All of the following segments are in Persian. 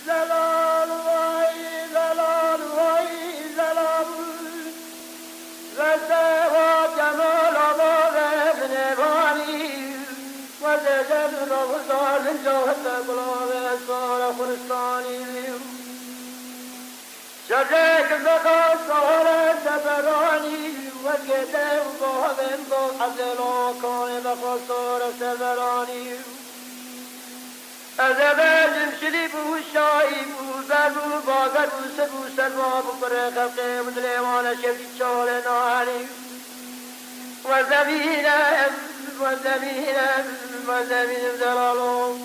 زلال وای زلال وای زلال رزه و جمال آباد بنوانی و زجل روزار جوهت گلاب سار خرستانی شجاك زخات سهر سفراني وكده وضهبن بحزلو كون بخصور سفراني أزبال شليب والشايب وزبو باقر وسبو سلوى بفرق القيم دليوان شبك شولناني وزمينا وزمينا وزمين دلالو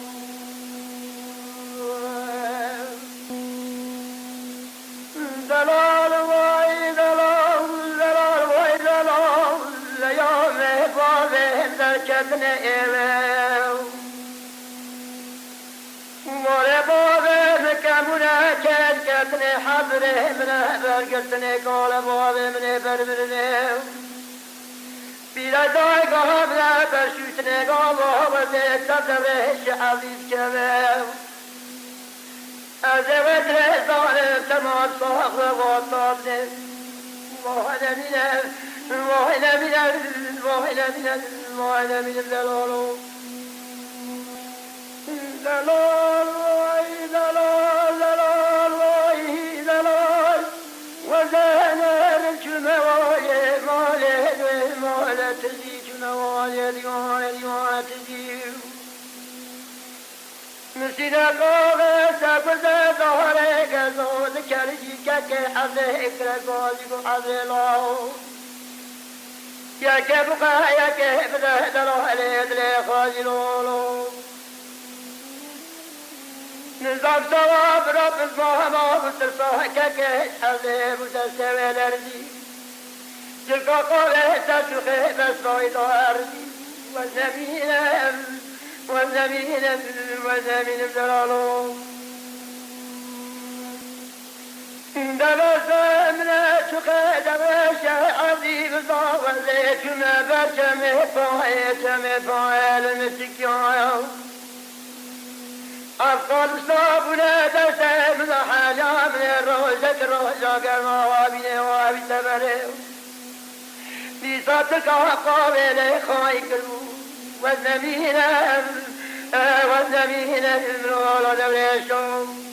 دلال وای دلال دلال وای دلال لیام بابه درکتن ایو مال بابه مکمونه کتن حبره منه برگتن کال بابه منه بربرنه بیردای گامنه برشوتنه گام بابه تدرش عزیز کمه أزود رزان تمام صاحب وطابن واحد من الدلال دلال واي دلال دلال واي دلال وزانا الجمواي مالي تزيد جمواي ديوان تزيد مسيرة قوة سبزة ظهرة قزود كرجي كك حظه إكرا قوزي حظه الله يا كبقى يا كبده دلوه ليدلي خازي لولو نظام صواب رب الصواب وترصوه كك حظه متسوي الأرضي تلك قوة تسلخي بس رويد أرضي والزمين الدلالو دبس من شقي دبش عظيم صاوزيت ما برشم فايل المسكيايا أفضل صابنا دسم من حاجة من روزة قرما وابي تبريو بيصاتك قابل خايكلو والزمين الولد وليشوم